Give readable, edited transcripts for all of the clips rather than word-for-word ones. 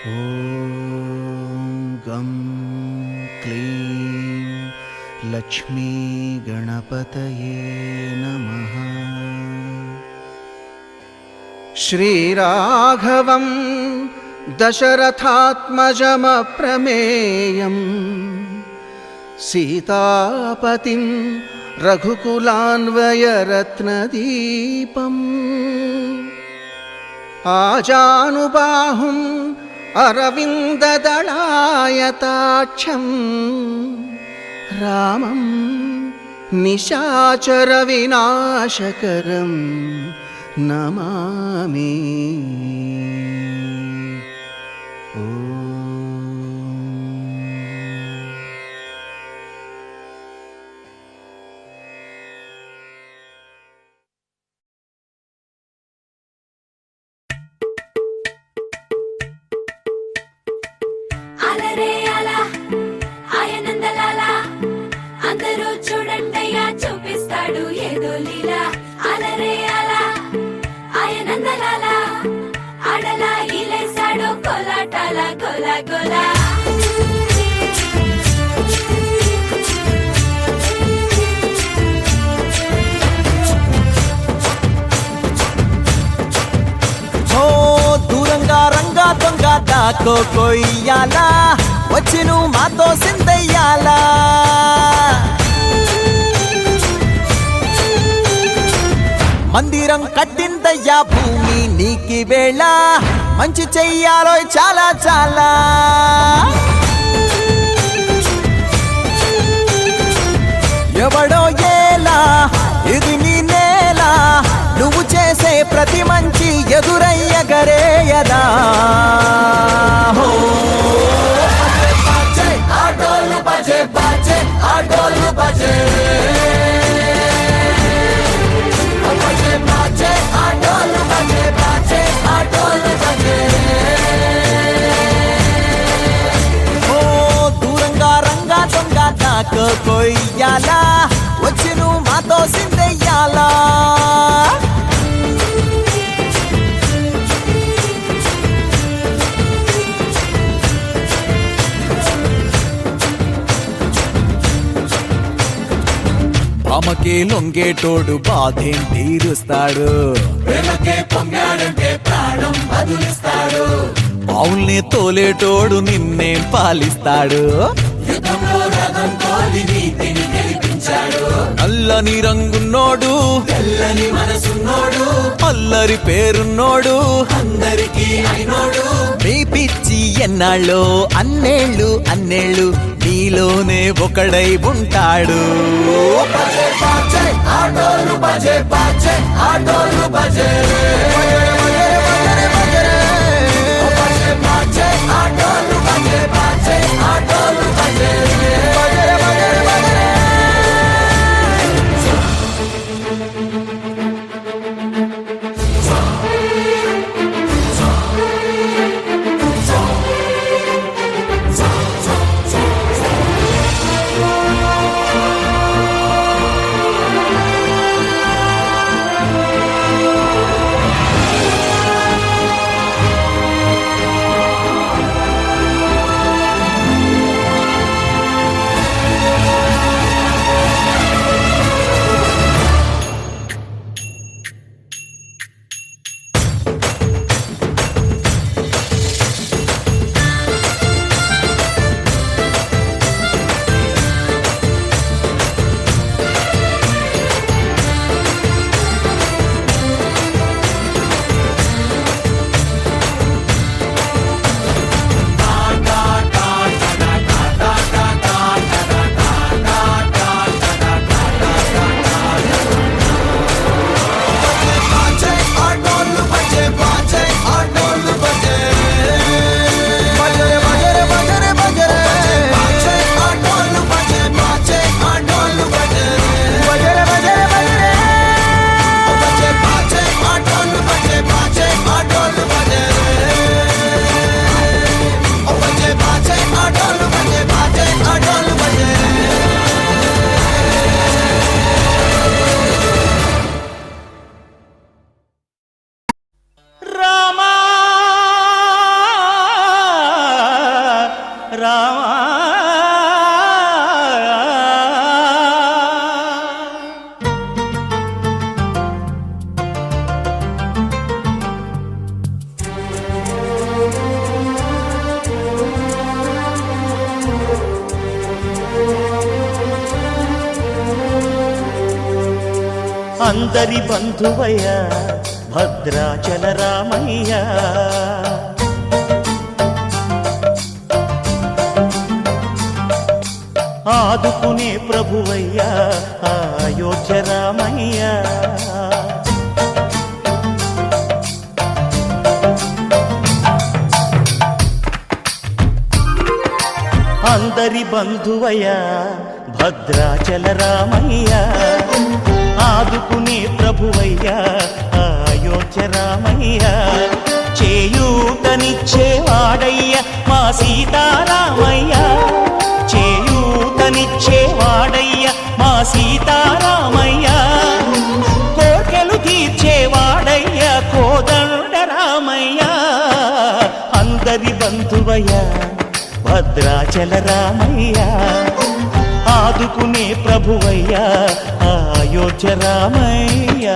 ॐ गं क्लीं लक्ष्मी गणपतये नमः। श्रीराघवं दशरथात्मजमप्रमेयं सीतापतिं रघुकुलान्वयरत्नदीपम् आजानुबाहुम् अरविन्ददलायताक्षं रामं निशाचरविनाशकरं नमामि। అందరూ చూడండయ్యా చూపిస్తాడు ఏదో లీలా. అలరే అలా ఆయనందలాల ఆడలా ఈలేశాడు కోలాటాల గోలా గోలా. దూరంగా రంగా దొంగ దాకో కొయ్యాలా, వచ్చి నువ్వు మాతో సిందయ్యాలా. మందిరం కట్టిందయ్యా భూమి నీకి వేళ, మంచి చెయ్యాలో చాలా చాలా. ఎవడో ఏలా ఇది నీ నేల, నువ్వు చేసే ప్రతి మంచి ఎదురయ్యగరేయదా. ఆటోలు బజే బజే ఆటోలు బజే బజే ఆటోలు బజే బజే ఆటోలు బజే. ఓ దూరంగా రంగా దొంగ దాకో కొయ్యాలా, వచ్చి నువ్వు మాతో సిందెయ్యాలా. అమ్మకే లొంగేటోడు బాధేం తీరుస్తాడు, ప్రేమకే పొంగాడంటే ప్రాణం బదులిస్తాడు. పావుల్ని తోలేటోడు నిన్నేం పాలిస్తాడు, యుద్ధంలో రథం తోలి నీతిని గెలిపించాడు. నల్లని రంగున్నోడు తెల్లని మనసున్నోడు, అల్లరి పేరున్నోడు అందరికీ అయినోడు. మీ పిచ్చి ఎన్నాళ్ళో అన్నేళ్ళు అన్నేళ్ళు నీలోనే ఒకడై ఉంటాడు. ఆటోలు బజే బజే ఆటోలు బజే ఆటోలు బజే బజే ఆటోలు బజే. అందరి బంధువయ్య భద్రాచల రామయ్య. ఆదుకునే ప్రభువయ్య అయోధ్య రామయ్య. అందరి బంధువయ్య భద్రాచల రామయ్య. ఆదుకునే ప్రభువయ్య అయోధ్య రామయ్య. చేయూతనిచ్చేవాడయ్య మా సీతారామయ్య. చేయూతనిచ్చేవాడయ్య మా సీతారామయ్య. కోర్కెలు తీర్చేవాడయ్య కోదండ రామయ్య. అందరి బంధువయ్య భద్రాచల రామయ్య. ఆదుకునే ప్రభువయ్య అయోధ్య రామయ్య.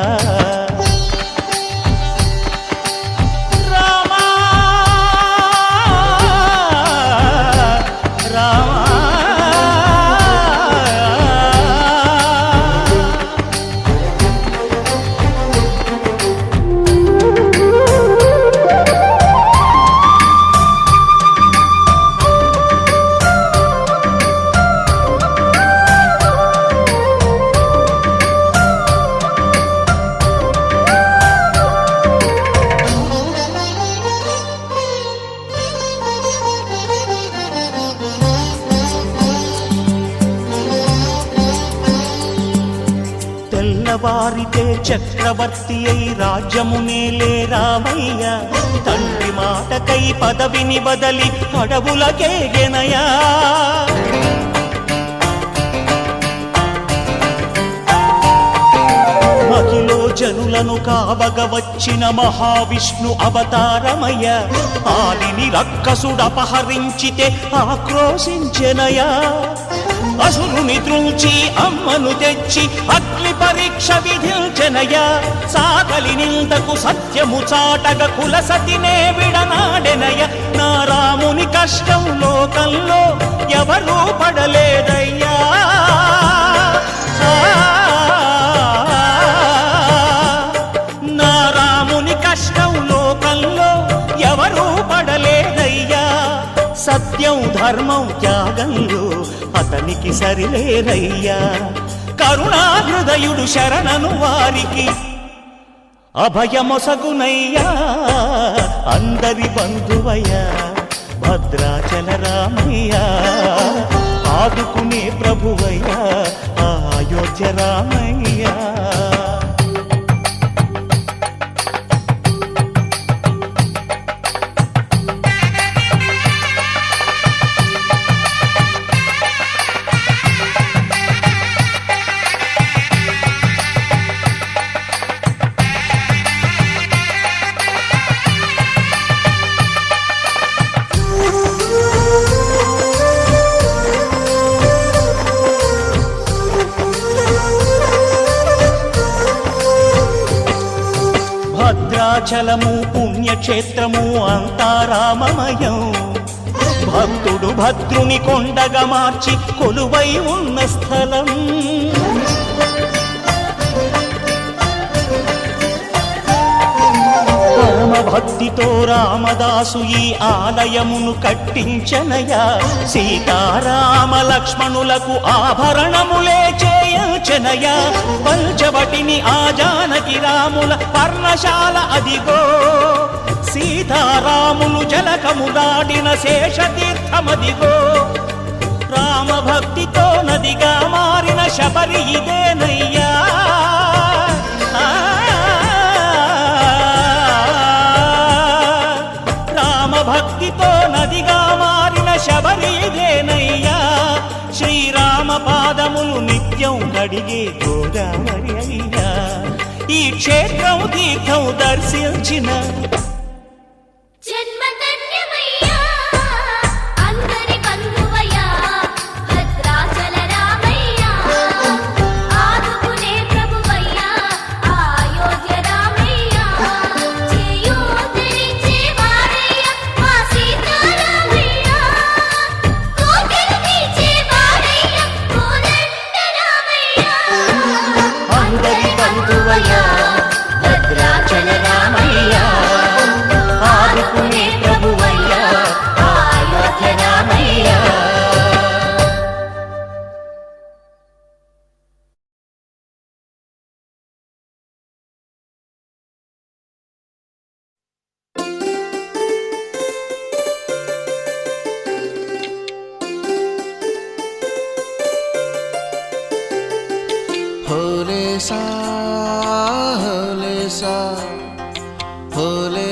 తెల్లవారితే చక్రవర్తి అయి రాజ్యమునేలే రామయ్య. తండ్రి మాటకై పదవిని బదలి అడవులకేగెనయా. మహిలో జనులను కావగ వచ్చిన మహావిష్ణు అవతారమయ్య. ఆదిని రక్కసుడపహరించితే ఆక్రోశించెనయా. అసురుని త్రుంచి అమ్మను తెచ్చి అగ్ని పరీక్ష విధించెనయా. సాగలి నిందకు సత్యము చాటగ కుల సతినే విడనాడెనయ. నా రాముని కష్టం లోకంలో ఎవరూ పడలేదయ్యా. నా రాముని కష్టం లోకంలో ఎవరూ పడలేదయ్యా. సత్యం ధర్మం త్యాగంలో అతనికి సరిలేరయ్యా. కరుణా హృదయుడు శరణను వారికి అభయమొసగునయ్యా. అందరి బంధువయ్య భద్రాచల రామయ్య. ఆదుకునే ప్రభువయ్య అయోధ్య రామయ్య. భద్రాచలము పుణ్యక్షేత్రము అంతా రామమయం. భక్తుడు భద్రుని కొండగా మార్చి కొలువై ఉన్న స్థలం. పరమ భక్తితో రామదాసు ఈ ఆలయమును కట్టించనయా. సీతారామ లక్ష్మణులకు ఆభరణములే చేయించనయా. పంచవటిని ఆ జానకి రాముల పర్ణశాల అదిగో. సీతారాములు జలకములాడిన శేషతీర్థమదిగో. రామభక్తితో నదిగా మారిన శబరి ఇదేనయ్యా. రామభక్తితో నదిగా మారిన శబరి ఇదేనయ్యా. శ్రీరామ పాదములు నిత్యం కడిగే గోదావరి అయ్యా. ఈ క్షేత్రం తీర్థం దర్శించిన అందరి బంధువు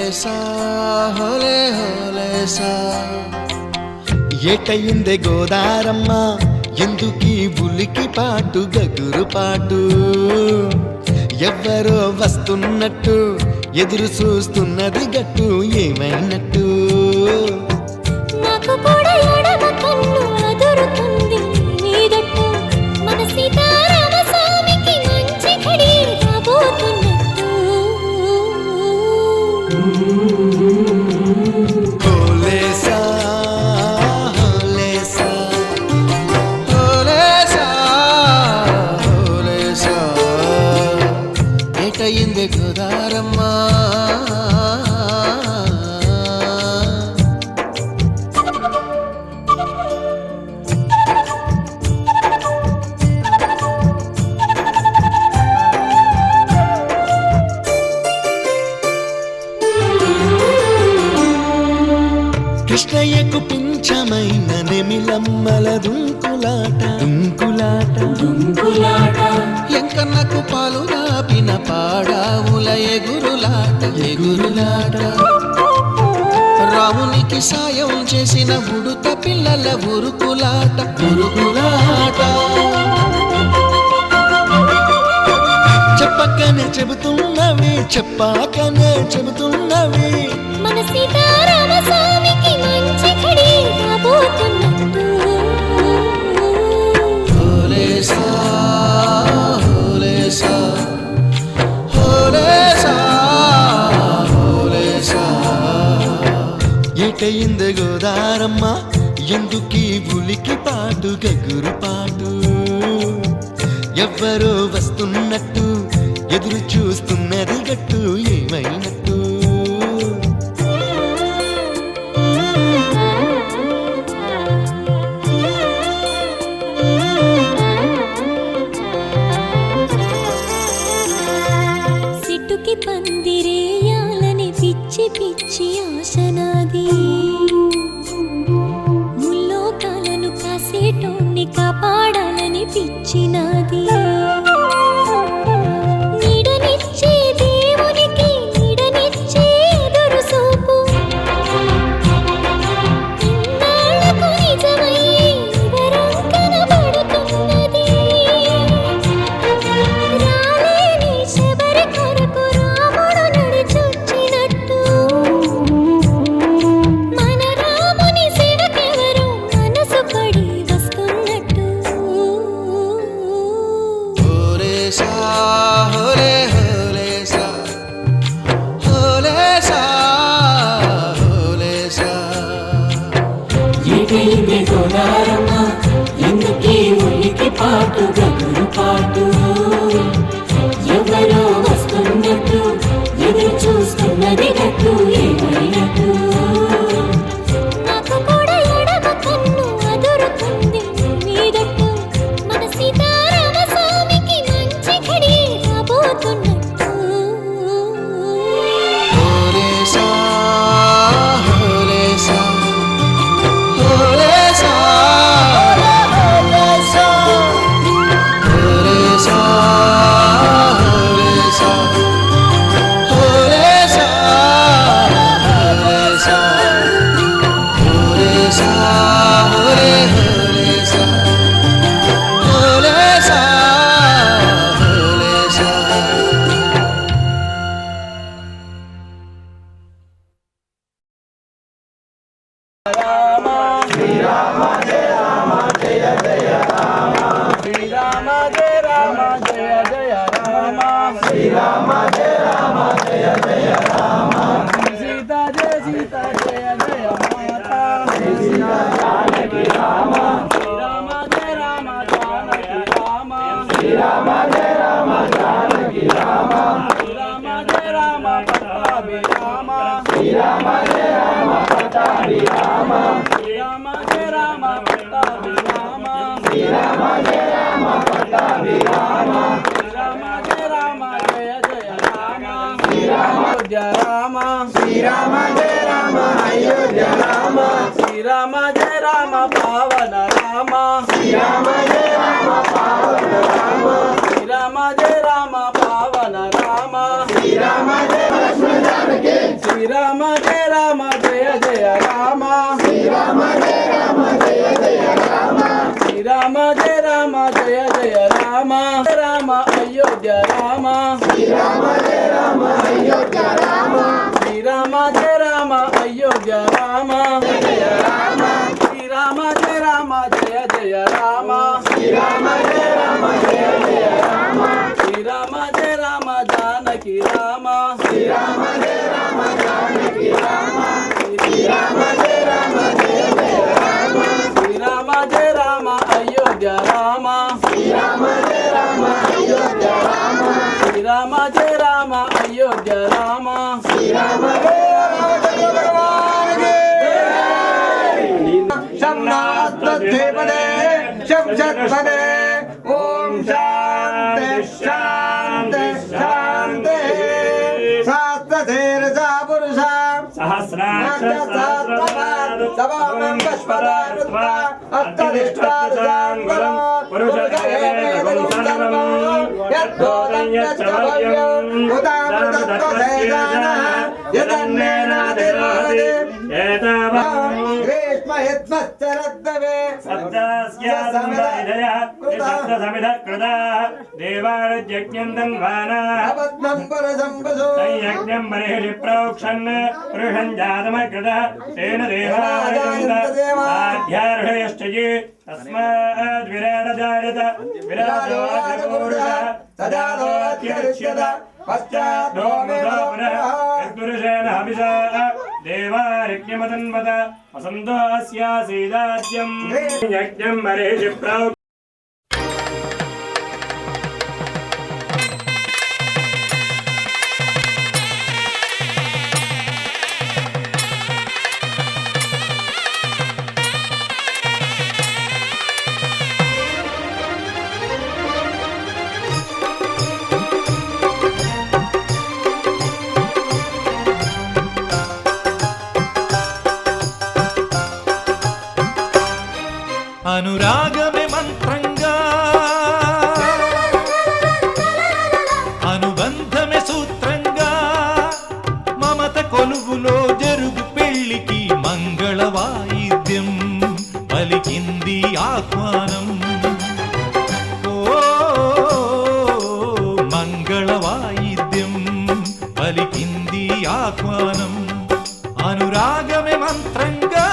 హోలేసా హోలే హోలేసా. ఏటయిందే గోదారమ్మ ఎందుకీ ఉలికి పాటు గగురు పాటు, ఎవ్వరో వస్తున్నట్టు ఎదురు చూస్తున్నది గట్టు ఏమైనట్టు. నాకు కూడా ఎడమ కన్ను అదురుతుంది నీదట్టు, మన సీతారామ స్వామికి మంచి ఘడి రాబోతున్నట్టు. హోలేసా హోలేసా హోలేసా హోలేసా. ఏటయింది గోదారమ్మ. కృష్ణయ్యకు పింఛమైన నెమిలమ్మల దుంకులాట దుంకులాట దుంకులాట ఎంకన్నకు పాలు దాపిన పాడావుల ఎగురులాట ఎగురులాట. రామునికి సాయం చేసిన ఉడుత పిల్లల ఉరుకులాట ఉరుకులాట. చెప్పకనే చెబుతున్నవి చెప్పాకనే చెబుతున్నవి, మన సీతారామ స్వామికి మంచి ఘడి రాబోతున్నట్టు. హోలేసా హోలేసా హోలేసా హోలేసా. ఏటయింది గోదారమ్మ ఎందుకీ ఉలికి పాటు గగురు పాటు, ఎవ్వరో వస్తున్నట్టు ఎదురు చూస్తున్నది గట్టు ఏమైనట్టు. సిట్టుకి పందిరేయాలని పిచ్చి పిచ్చి ఆశనాది, ముల్లోకాలను కాసేటోన్ని కాపాడాలని పిచ్చినాది. నీడనిచ్చే దేవునికి నీడనిచ్చే ఎదురు చూపు, ఇన్నాళ్లకు నిజమయ్యి వరం కనబడుతున్నది. రాలేని శబరి కొరకు రాముడు నడిచొచ్చినట్టు, మన రాముని సేవకెవరు మనసు పడి వస్తున్నట్టు. హోలేసా హోలే హోలేసా హోలేసా హోలేసా. ఏటైంది గోదారమ్మ ఎందుకీ ఉలికి పాటు గగురు పాటు, ఎవరో వస్తున్నట్టు ఎదురు చూస్తున్నది గట్టు ఏమైనట్టు. నాకు కూడా ఎడమ కన్ను అదురుతుంది నీదట్టు, మన సీతారామ స్వామికి మంచి ఘడి రాబోతున్నట్టు. హోలేసా హోలేసా హోలేసా హోలేసా హోలేసా హోలేసా హోలేసా హోలేసా హోలేసా హోలే హోలేసా హోలేసా హోలేసా. శ్రీరామ జయ రామ అయోధ్య రామ, శ్రీరామ జయ రామ పావన రామ, శ్రీరామ జయ రామ పావన రామ, శ్రీరామ జయ రామ పావన రామ, శ్రీరామ జయ లక్ష్మణ జానకి శ్రీరామ జయ రామ జయ జయ రామ శ్రీరామ జయ రామ జయ జయ రామ శ్రీరామ జయ రామ జయ జయ రామ రామ అయోధ్య రామ శ్రీరామ జయ రామ అయోధ్య రామ శ్రీరామ జయ రామ అయోధ్య రామ జయ రామ శ్రీరామ జయ రామ జయ జయ రామ శ్రీరామ జయ రామ జయ జయ రామ శ్రీరామ జయ రామ జానకి రామ శ్రీరామ జయ రామ జానకి రామ శ్రీరామ జయ రామ జయ జయ రామ శ్రీరామ జయ రామ అయోధ్య రామ శ్రీరామ జయ రామ అయోధ్య రామ శ్రీరామ జయ రామ అయోధ్య రామ శ్రీరామ జయ రామ జయ భగవాన్ శంనాథేపదే శంషత్పదే ఓం శాంతి శాంతి శాంతి శాస్త్రధీరజా పురుష ప్రోక్షన్ పురుషం జాతమకృత తేన దేవాధ్యార్హయశ్చయే తస్మాద్ విరాడజాయత విరాజోపురుష సదాదోత్యరిష్యత పశ్చాద్రోమిదోపురేణ హవిషా దేవారిజ్ఞమతన్వత వసంతోస్యాసీదాజ్యం యజ్ఞం మరేషి ప్రోక్షన్ అనురాగమే మంత్రంగా అనుబంధమే సూత్రంగా మమత కొలువులో జరుగు పెళ్లికి మంగళ వాయిద్యం పలికింది ఆహ్వానం ఓ మంగళ వాయిద్యం పలికింది ఆహ్వానం అనురాగమే మంత్రంగా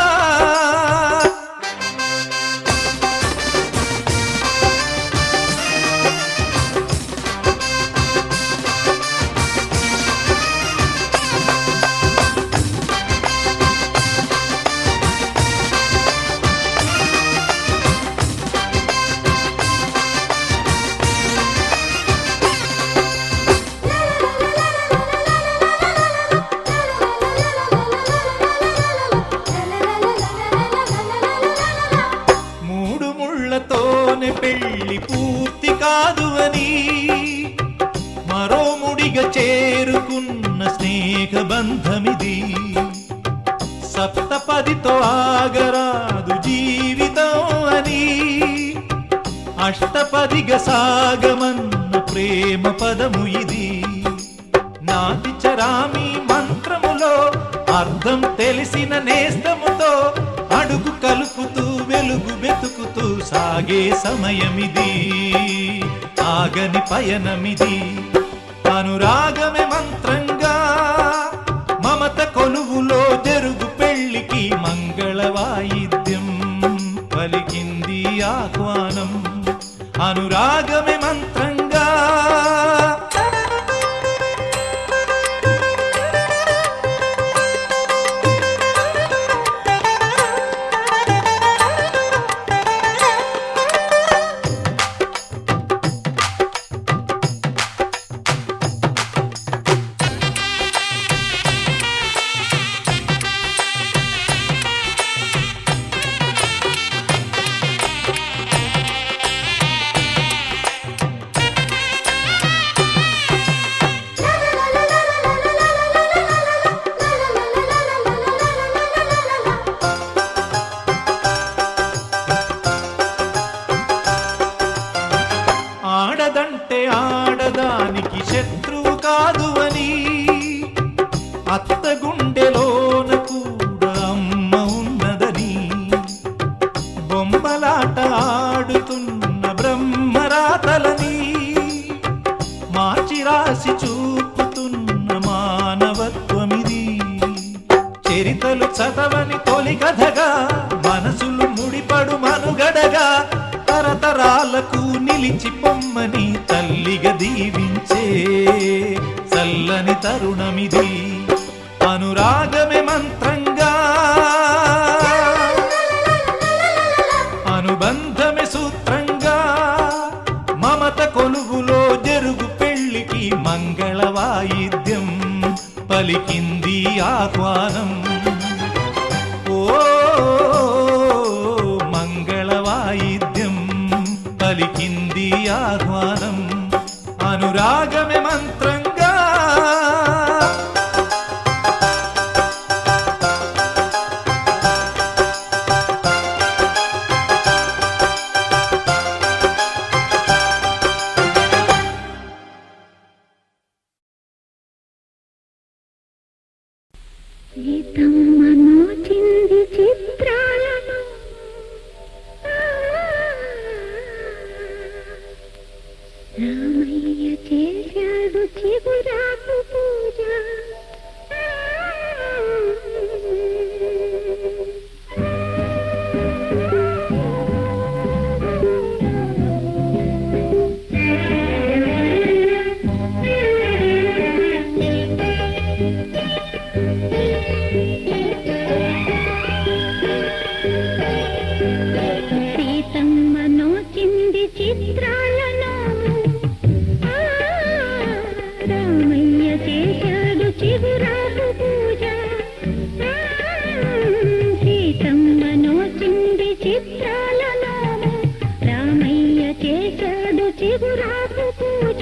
పెళ్లి పూర్తి కాదు అని మరో ముడిగా చేరుకున్న స్నేహ బంధమిది సప్తపదితో ఆగరాదు జీవితం అని అష్టపదిగా సాగమన్న ప్రేమ పదము ఇది నాటి చరామి మంత్రములో అర్థం తెలిసిన నేస్తముతో అడుగు కలుపుతూ వెలుగు వెతుకుతూ సాగే సమయమిది ఆగని పయనమిది అనురాగమే మంత్రంగా మమత కొలువులో జరుగు పెళ్లికి మంగళ వాయిద్యం పలికింది ఆహ్వానం అనురాగమే మంత్రంగా గుండెలోన కూడా అమ్మ ఉన్నదని బొమ్మలాట ఆడుతున్న బ్రహ్మరాతలని మార్చి రాసి చూపుతున్న మానవత్వమిది. చరితలు చదవని తొలి కథగా మనసులు ముడిపడు మనుగడగా తరతరాలకు నిలిచి పొమ్మని తల్లిగా దీవించే చల్లని తరుణమిది. అనురాగమే మంత్రంగా అనుబంధమే సూత్రంగా మమత కొలువులో జరుగు పెళ్లికి మంగళ వాయిద్యం పలికింది ఆహ్వానం. ఓ మంగళ వాయిద్యం పలికింది ఆహ్వానం. అనురాగమే మంత్రంగా సీతమ్మను చింది చిత్రాలను రామయ్య చేశాడు చిగురాకు పూజ. సీతమ్మను చింది చిత్రాలను రామయ్య చేశాడు చిగురాకు పూజ. సీతమ్మను చింది చిత్రాలను రామయ్య చేశాడు చిగురాకు పూజ.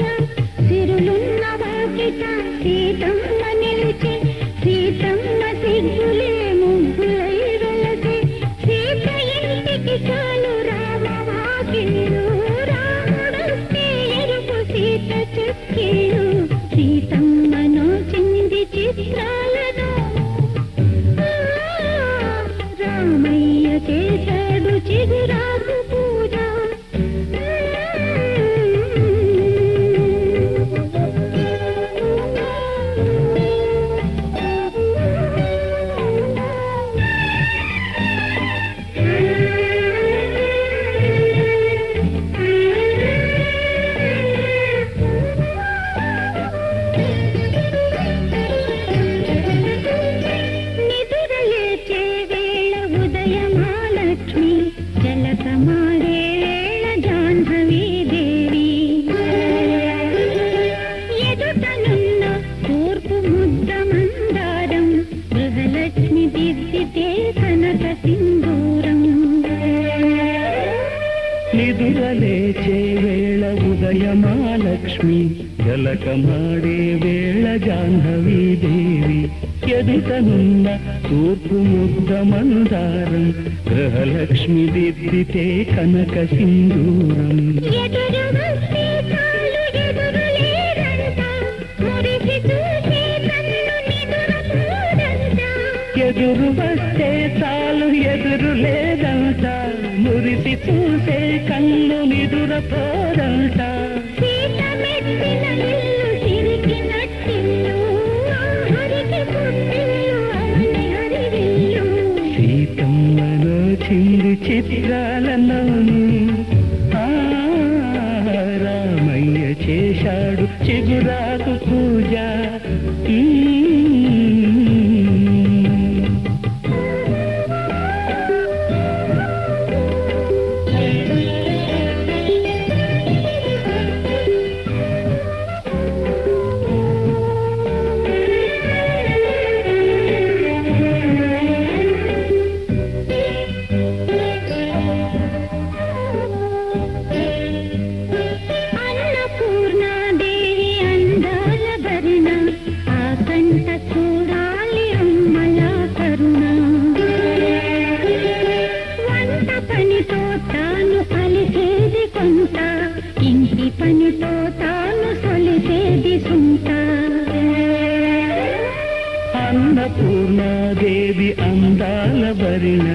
సిరులున్న వాకిట సీతమ్మ నిలిచి సీతమ్మ సిగ్గులే ముగ్గులై వెలసి సీత ఇంటికి చాలు రామ వాకిలు రాముడొస్తే ఎరుపు సీత చెక్కిలు. సీతమ్మను చింది చిత్రాలను రామయ్య చేశాడు చిగురాకు పూజ. నిదురలేచే వేళ ఉదయమాలక్ష్మి జలకమాడే వేళ జాహ్నవీ దేవి. ఎదుటనున్న తూర్పు ముద్ద మందారం గృహలక్ష్మి దిద్దితే కనక సింధూరం. నిదురలేచే వేళ ఉదయమాలక్ష్మి జలకమాడే వేళ జాహ్నవీ దేవి. ఎదుటనున్న తూర్పు ముద్ద మందారం గృహలక్ష్మి దిద్దితే కనక సింధూరం. ఎదురు వస్తే చాలు ఎదురు లేదంట మురిసి చూసే కన్ను నిదురపోదంట. ఎదురు వస్తే చాలు ఎదురు లేదంట మురిసి చూసే కన్ను నిదురపోదంట. సీత మెట్టిన ఇల్లు సిరికినట్టిల్లు హరికి పుట్టిల్లు అవని హరివిల్లు. సీతమ్మలో చింది చిత్రాలను రామయ్య చేశాడు చిగురాకు పూజ. అన్నపూర్ణాదేవి అందాల భరిణ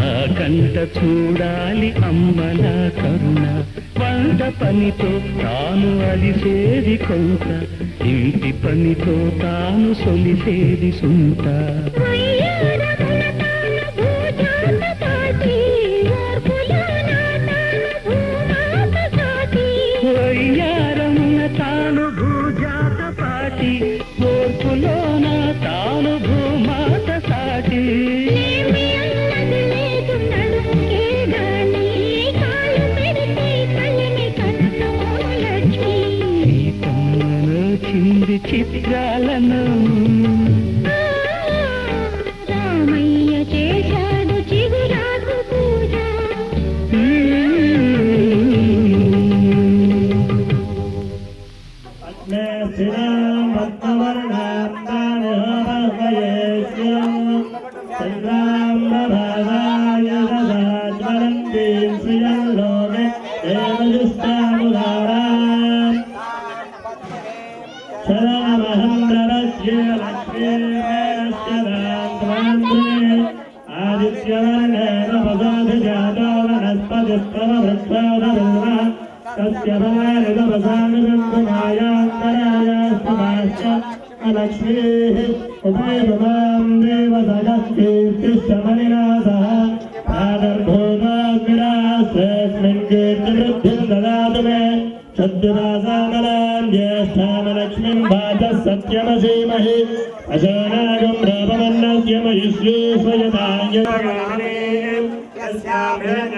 ఆ కంట చూడాలి అమ్మల కరుణ వంట పనితో తాను అలిసేది కొంత ఇంటి పనితో తాను సొలిసేది సుంత వయ్యారమున తాను భూజాత పాటి ఓర్పులోన తాను భూమాత సాటి సీతమ్మను చింది చిత్రాలను రామయ్య చేశాడు చిగురాకు పూజ लक्ष्मीः उभयभवां देवसगस्तीर्तिश्चमनिनाथः प्रादर्भूताग्निरास्तेऽस्मिन् कीर्तिवृद्धिं ददातु मे सद्युदासामलां ज्येष्ठामलक्ष्मीं वाचः सत्यमसीमहि अशोनागं रामवन्नस्य महिश्रीश्वयताङ्गम् यस्याभ्यं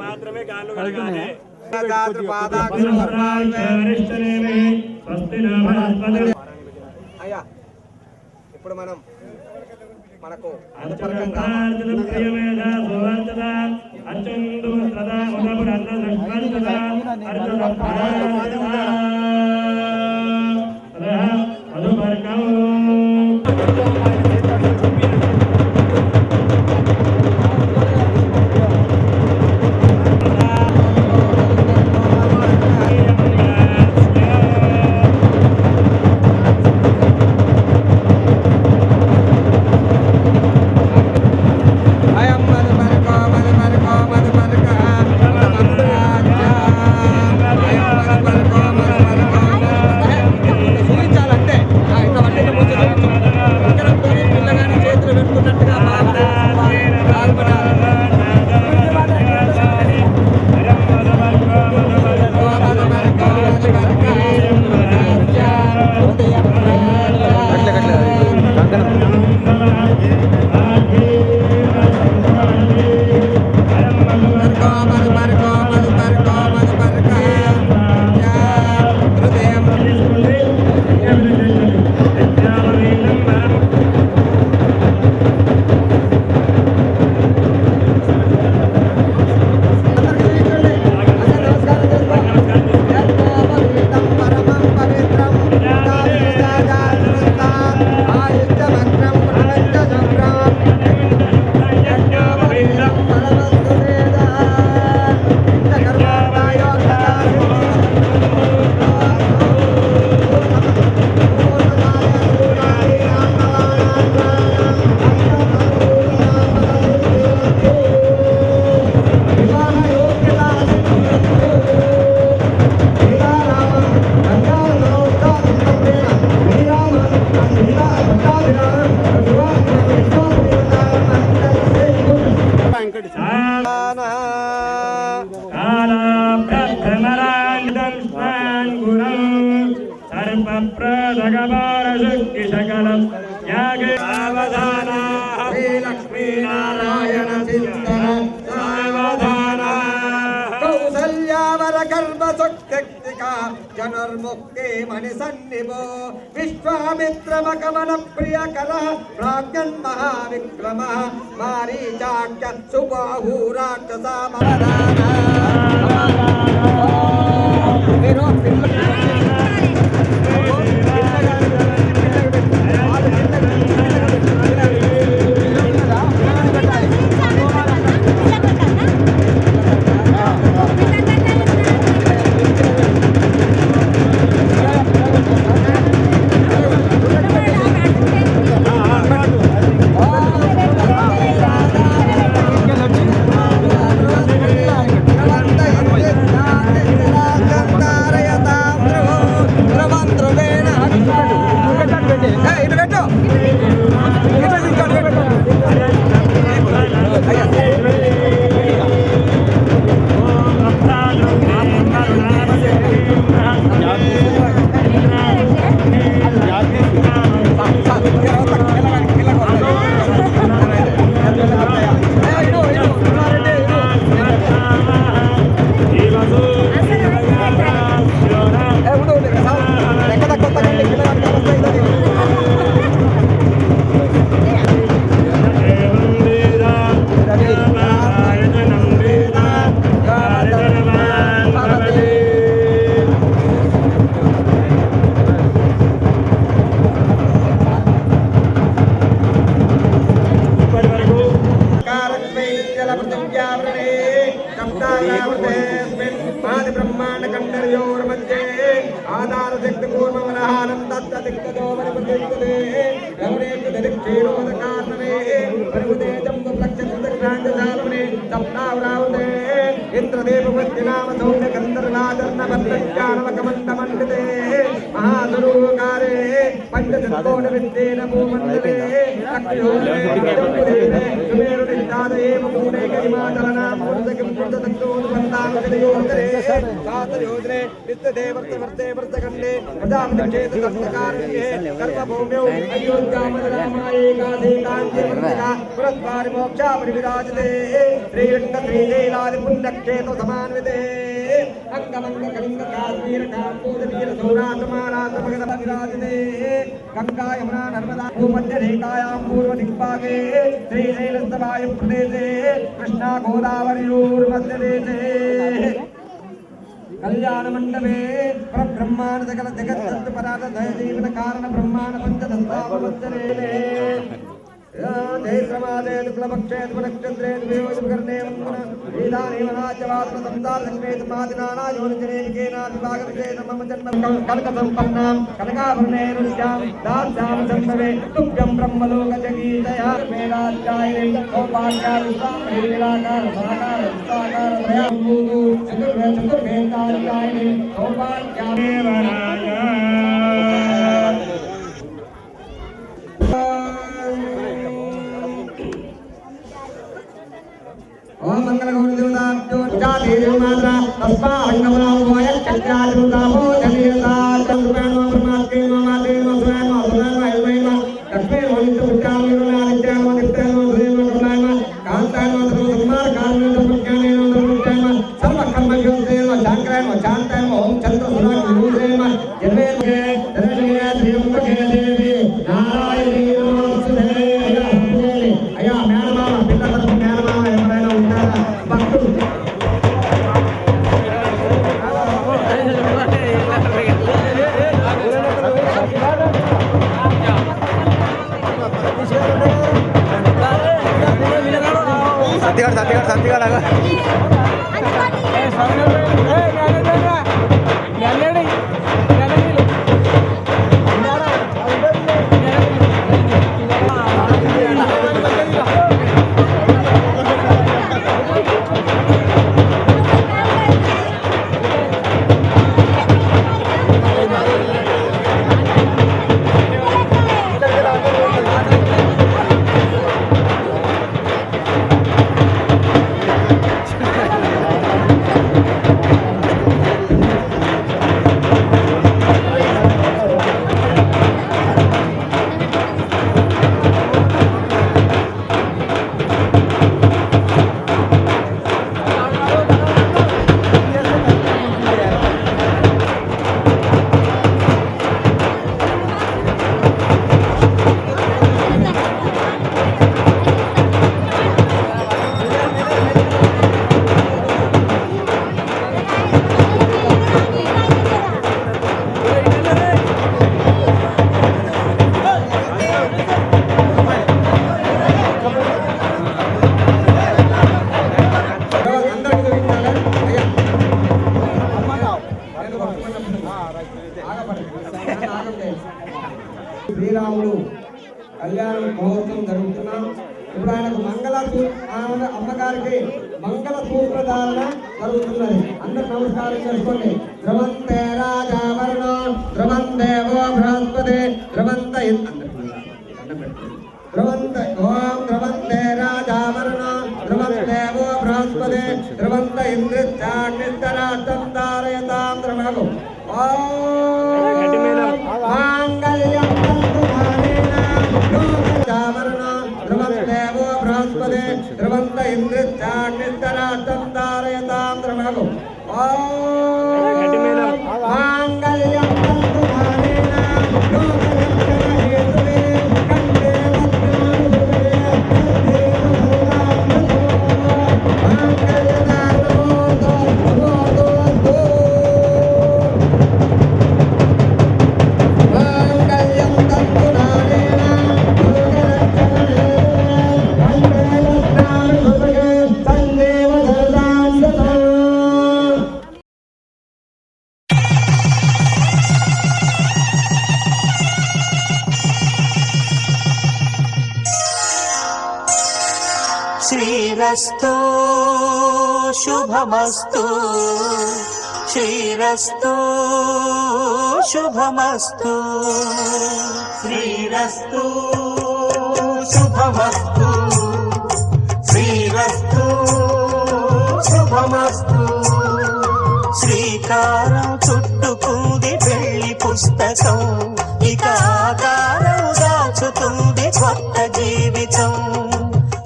మాత్రమే కాళ్ళు కడగాలి అయ్యా ఇప్పుడు మనకు Bye. వ్యాపారశక్తి సకలం యాగే సావధాన శ్రీ లక్ష్మీనారాయణ చింతన సావధాన కౌసల్యావర గర్భ శక్తికా జనుర్ముక్తి మణి సన్నిభో విశ్వామిత్రమగమన ప్రియకర ప్రాజ్ఞన్ మహావిక్రమ మారీచాఖ్య సుబాహూరాక్షసామవదాన ఇంద్రదేవనామసౌందర్నామకందర్నాదర్నమండతే మహాసురూకారే పంచకోణ విద్యేన భూమండలే దేవర్తవర్తే వర్తకండే ప్రజాపతిక్షేత్రకారణ్యే కర్మభూమ్యౌ అయోధ్యామరామాయేకాదే కాంచీవర్తికా పురస్కారి మోక్షాపరివిరాజతే శ్రీరంగశ్రీశైలాది పుణ్యక్షేత్ర సమాన్వితే అంగమంగ కళింగ కాశ్మీర కాంబోధ వీర సౌరాసమారాసమగద విరాజతే గంగా యమునా నర్మదా భూమధ్య రేఖాయాం పూర్వ దిక్పాగే శ్రీశైలస్తవాయు ప్రదేశే కృష్ణా గోదావరియోర్మధ్యదేశే కళ్యాణ మండపే పరబ్రహ్మాండ సకల జగత్తు పరాధ జీవన కారణ బ్రహ్మాండ పంచదస్తాపవత్సరే జయ శ్రమాదే దుఃఖలపక్షే నక్షత్రే వియోజకర్ణే వందన వేదానేవ నాచవాత్మ సంసార సంగ్రేత మాదినానా యోనిజనేవికేనా విభాగవిజేన మమ జన్మ కనక సంపన్నాం కనకాభరణేరుష్యాం దాస్యామ సంభవే తుభ్యం బ్రహ్మలోక జగీతయ వేదాధ్యాయనే సౌభాగ్యారుష్టాం లీలాకార సాకార విస్తాకార త్రయాభూతు చతుర్వేదాధ్యాయనే సౌభాగ్యామేవరాయ ఓం మంగళగౌరదేవతాభ్యో జాతేజమాత్ర తస్మాహంగమనామోయ చక్రాదిముదామో జలీయతాచంద్రమేణో బ్రహ్మాత్మేనో మాతేనో స్వయనో సునైవ ఐవైవ లక్ష్మేనో నిత్యముఖ్యామేనో నానిత్యానో నిత్యానో శ్రీమో కరుణాయమ కాంతాయనో సర్వసన్మార్ కారణేనో ప్రజ్ఞానేనో ధర్మముఖ్యాయమ సర్వకర్మయోగేనో శాంకరేనో శాంతాయమ ఓం చంద్ర సురాగ విభూషేమ జన్మేకే ధరణీయ శ్రీయంబకే దేవి నారాయణీ నమోస్తుతే అయ్యా మేనమామ పిల్లలకు మేనమామ ఎవరైనా ఉంటారా భక్తులు శ్రీరాముడు కళ్యాణ మహోత్సవం జరుగుతున్నాం. ఇప్పుడు ఆయనకు అమ్మగారికి మంగళ సూత్రధారణ జరుగుతున్నది. అందరు నమస్కారం చేసుకోండి. ద్రవంతే రాజావరణ ద్రవందేవో బృహస్పతి ద్రవంత ద్రవంత ఓం ద్రవంతే రాజావరణ ద్రవందేవో బృహస్పతి ద్రవంత ఇంద్రిత్యాగ్నిస్తరాష్టం ధారయతాం ద్రవగు మాంగళ్యం ద్రవందేవో బృహస్పతి ద్రవంత ఇంద్రిత్యాగ్నిస్తరాష్టం ధారయతాం ద్రవగు మాంగళ్యం శ్రీరస్తు శుభమస్తు శ్రీరస్తు శుభమస్తు శ్రీరస్తు శుభమస్తు శ్రీరస్తు శుభమస్తు శ్రీకారం చుట్టుకుంది పెళ్లి పుస్తకం ఇక ఆకారం దాచుతుంది కొత్త జీవితం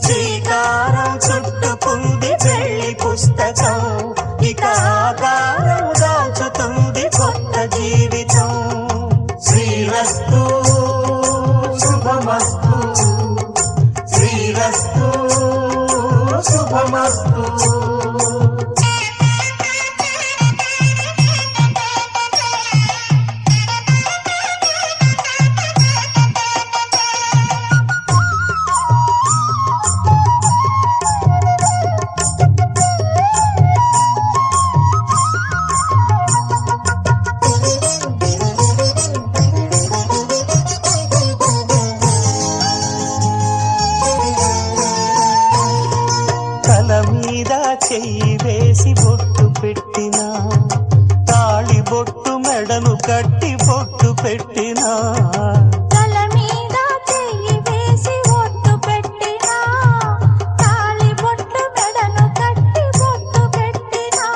శ్రీకారం చుట్టుకుంది పెళ్లి పుస్తకం ఇక ఆకారం దాచుతుంది కొత్త జీవితం శ్రీరస్తు శుభమస్తు శ్రీరస్తు శుభమస్తు చెయ్యి వేసి బొట్టు పెట్టినా తాళి బొట్టు మెడను కట్టి బొట్టు పెట్టినా తల మీద చెయ్యి వేసి బొట్టు పెట్టినా తాళి బొట్టు మెడను కట్టి బొట్టు పెట్టినా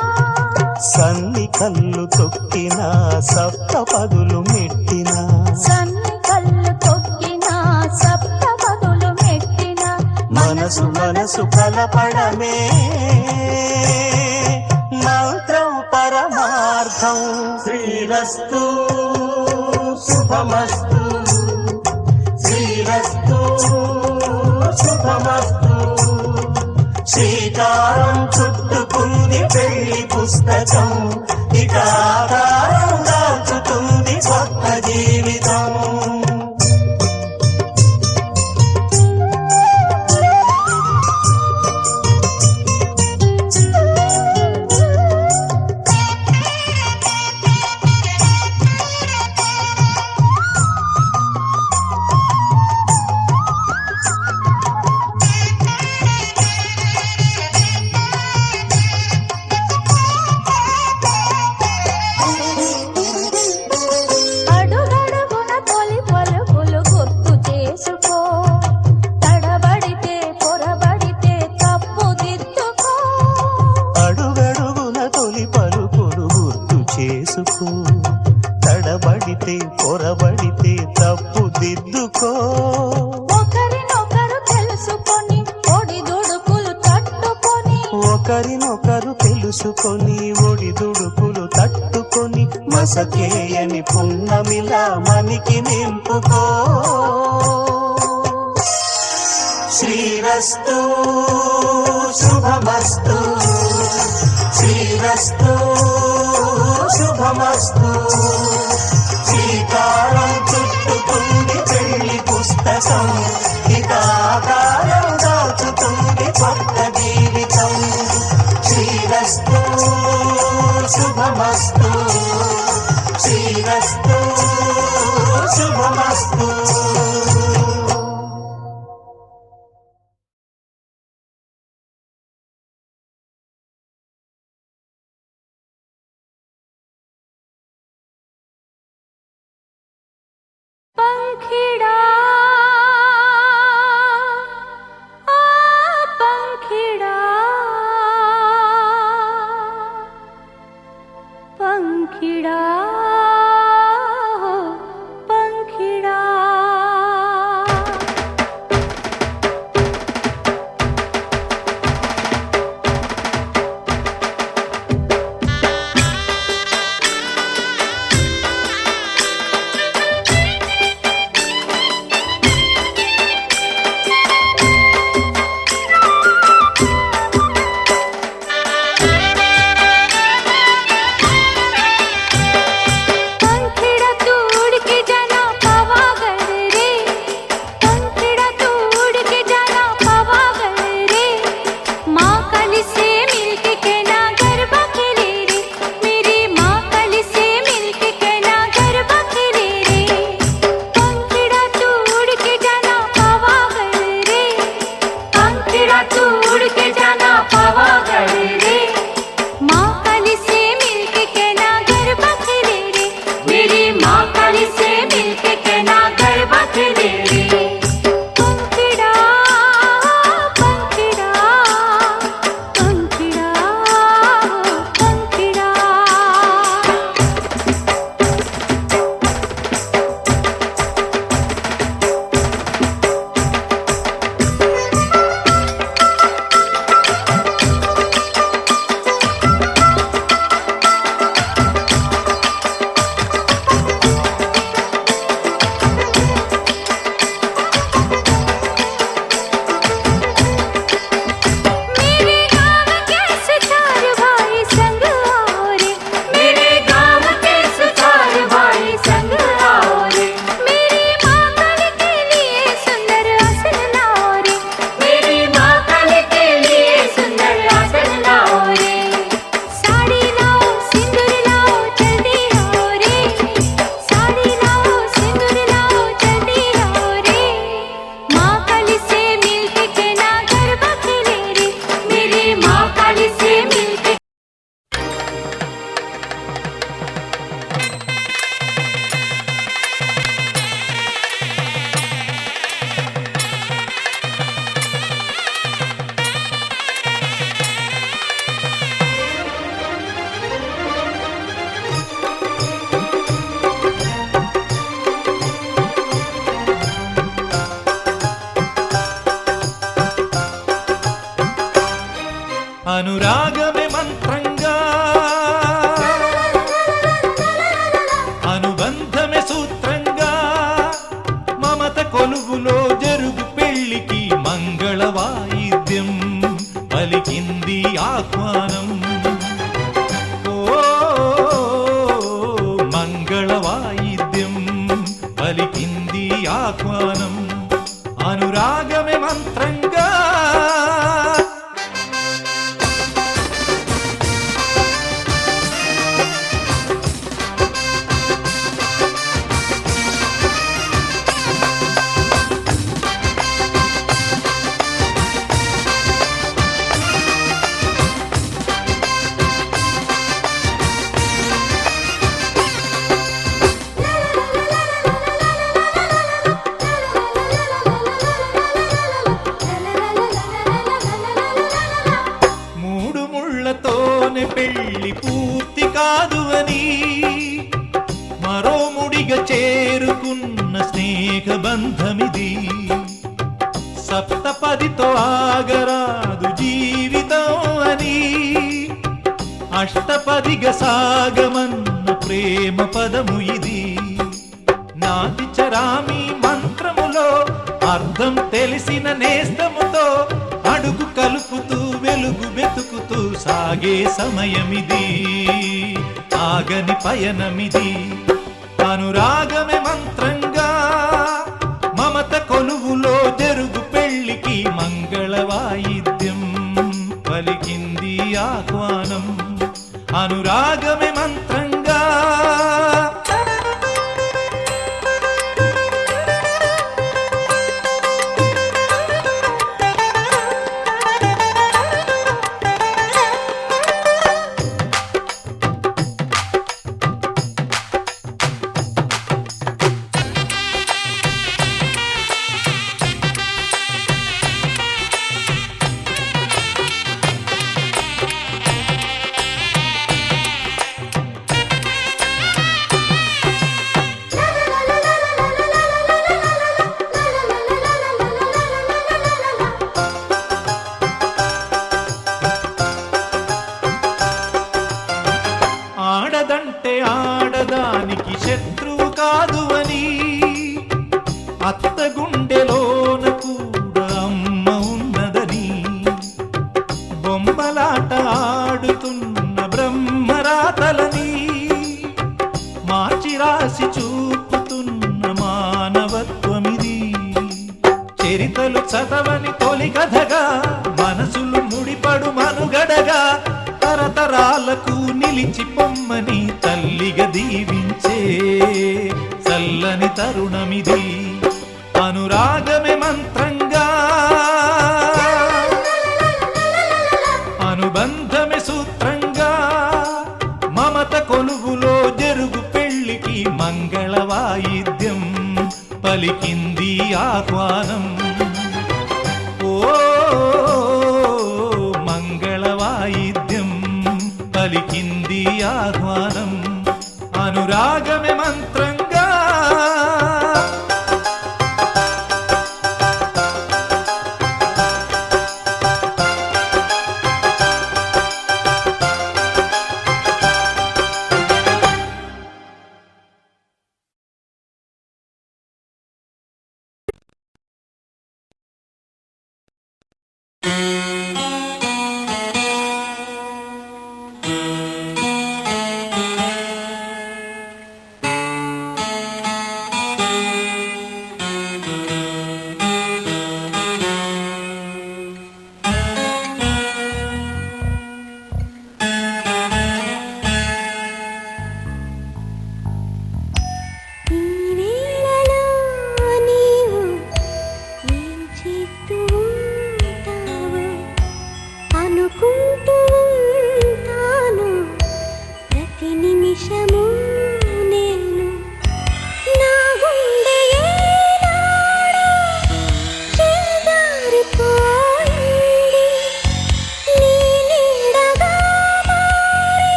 సన్ని కళ్ళు తొక్కినా సప్త పదులు మెట్టినా సన్ని కళ్ళు తొక్కినా సప్త పదులు మెట్టినా మనసు మనసు కలపడమే మంత్రం పరమార్థం శ్రీరస్తు శుభమస్తు శ్రీరస్తు శుభమస్తు శ్రీకారం చుట్టుకుంది పెళ్లి పుస్తకం ఇక ఆకారం దాచుతుంది కొత్త జీవితం తడబడితే పొరబడితే తప్పు దిద్దుకో ఒకరినొకరు తెలుసుకొని ఒడిదుడుకులు తట్టుకొని ఒకరినొకరు తెలుసుకొని ఒడిదుడుకులు తట్టుకొని మసకేయని పున్నమిలా మనికి నింపుకో శ్రీరస్తు శుభమస్తు శ్రీరస్తు శుభమస్తు శ్రీకారం చుట్టుకుంది పెళ్లి పుస్తకం ఇక ఆకారం దాచుతుంది కొత్త జీవితం శ్రీరస్తు శుభమస్తు శ్రీరస్తు శుభమస్తు అనురాగమే మంత్రంగా, అనుబంధమే సూత్రంగా, మమత కొలువులో జరుగు పెళ్లికి మంగళ వాయిద్యం పలికింది ఆహ్వానం. ఓ మంగళ వాయిద్యం పలికింది ఆహ్వానం, అనురాగమే మంత్రంగా. పెళ్లి పూర్తి కాదు అని మరో ముడిగా చేరుకున్న స్నేహ బంధమిది. సప్తపదితో ఆగరాదు జీవితం అని అష్టపదిగా సాగమన్న ప్రేమ పదము ఇది. నాటి చరామి మంత్రములో అర్థం తెలిసిన నేస్తముతో అడుగు కలుపుతూ వెలుగు వెతుకుతూ సాగే సమయమిది, ఆగని పయనమిది. అనురాగమే మంత్రంగా, మమత కొలువులో జరుగు పెళ్లికి మంగళ వాయిద్యం పలికింది ఆహ్వానం, అనురాగమే మంత్రంగా. ఆడదంటే ఆడదానికి శత్రువు కాదు అని అత్త గుండెలోన కూడా అమ్మ ఉన్నదని బొమ్మలాట ఆడుతున్న బ్రహ్మరాతలని మార్చి రాసి చూపుతున్న మానవత్వమిది. చరితలు చదవని తొలి కథగా మనసులు ముడిపడు మనుగడగా తరతరాలకు నిలిచి పొమ్మని తల్లిగా దీవించే చల్లని తరుణమిది. అనురాగమే మంత్రంగా, అనుబంధమే సూత్రంగా, మమత కొలువులో జరుగు పెళ్లికి మంగళ వాయిద్యం పలికింది ఆహ్వానం. ఓ మంగళ వాయిద్యం పలికింది ఆహ్వానం, అనురాగమే మంత్రంగా.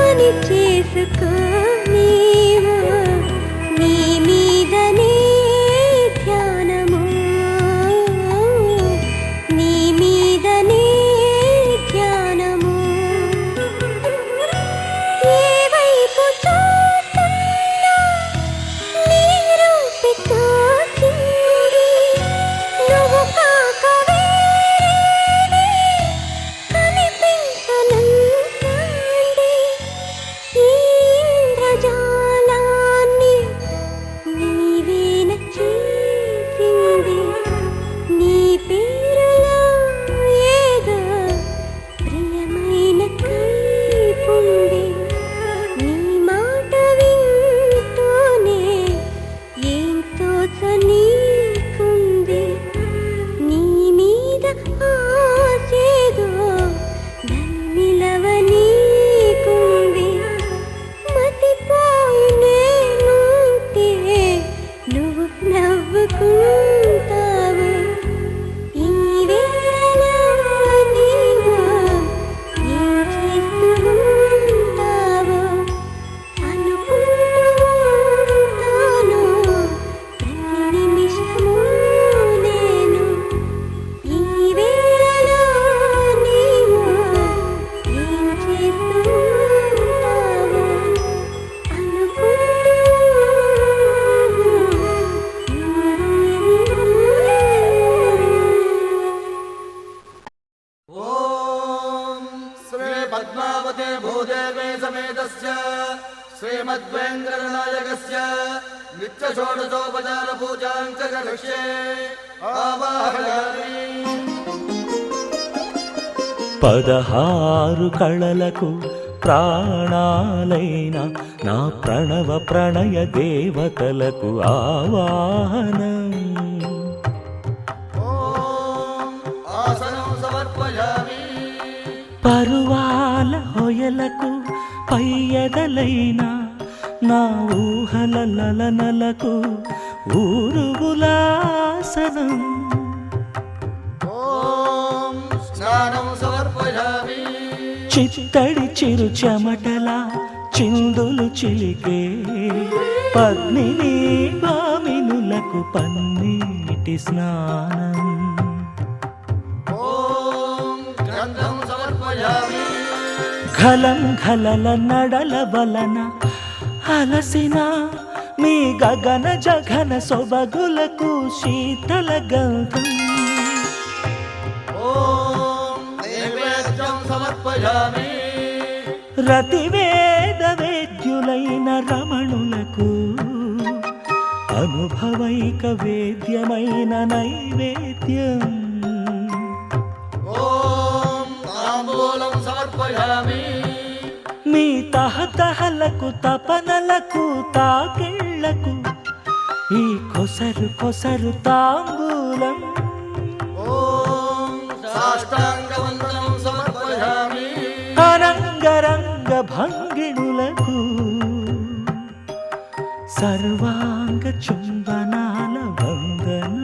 పని చేసుకో నీవు నీ మీదనే ధ్యానము నీ మీదనే ధ్యానము ఏ వైపు చూస్తున్నా నీ రూపి తోచింది నువ్వు కాక వేరేది కనిపించనంటాంది ఈ ఇంద్రజాలాన్ని నీవేన చేసింది నీ పేరులో ఏదో ప్రియమైన కైపుంది నీ మాట వింటూనే ఏం తోచనీకుంది నీ మీద ఆశేదో నన్నిలవనీకుంది మతిపోయి నేనుంటే నువ్వు నవ్వుకుంటావు ఈ వేళలో నీవు ఏం చేస్తూ ఉంటావో అనుకుంటాను ప్రతి నిమిషము నేను ఈ వేళలో నీవు ఏం చేస్తూ ఉంటావో ఓం శ్రీ పద్మావతే భూదేవే సమేతస్య శ్రీమద్వేంద్రనాయకస్య నిత్య షోడశోపచార పూజాం చ కరిష్యే ఆవాహయామి 16 కళలకు ప్రాణాలైన నా ప్రణవ ప్రణయ దేవతలకు ఆవాహనం ఓం ఆసనం సమర్పయామి పరువాల హొయలకు పయ్యదలైన నా ఊహల లలనలకు ఊరుగులాసనం ఓం స్నానం సమర్పయామి చిత్తడి చిరు చెమటల చిందులు చిలికే పద్మిని భామినులకు పన్నీటి స్నానం ఓం గ్రంథం సమర్పయామి ఘలం ఘలల నడల వలన అలసిన మీ గగన జఘన సొబగులకు శీతల గంధం ఓం నైవేద్యం సమర్పయామి రతివేద వేద్యులైన రమణులకు అనుభవైక వేద్యమైన నైవేద్యం ఓం తాంబూలం సమర్పయామి మీ తహతహలకు తపనలకు తాకిళ్లకు ఈ కొసరు కొసరు తాంబూలం ఓం సాష్టాంగవందనం సమర్పయామి అరంగరంగ భంగిణులకు సర్వాంగ చుంబనాల వందనం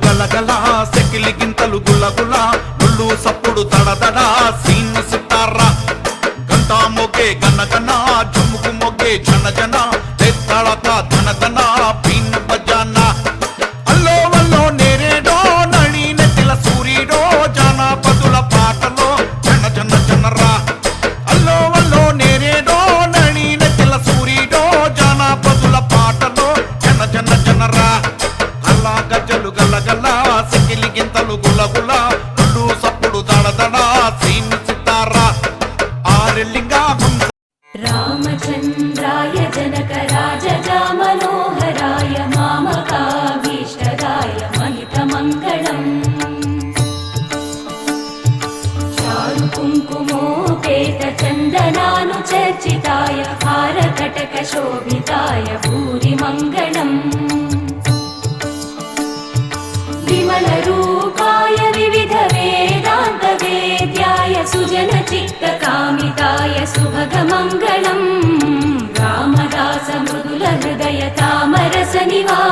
గలగల సెకిలి గింతలు గుల్లగుల ముళ్ళు సప్పుడు తడదడ సీను సితారా గంటా మోగే గన్న గన్న జుముకు మోగే జన జన తెత్తడత ధన ధన పీన్ బజానా అల్లో వల్లో నేరేడో నళి నెత్తిల సూర్యుడో జానపదుల పాటలో జన జన జనరా అల్లో వల్లో నేరేడో నళి నెత్తిల సూర్యుడో జానపదుల పాటలో జన జన జనరా గజ్జలు గల్లగల్ల సెకిలి గింతలు గుల్లగుల్ల రెండు సప్పుడు దడదడ సీను సితారా ఆరెల్లింగా రామచంద్రాయ జనక రాజ कटकशोभिताय भूरिमङ्गलम् विमलरूपाय विविधवेदान्तवेद्याय सुजनचित्तकामिताय सुभगमङ्गलम् रामदास मृदुलहृदय तामरसनिवासाय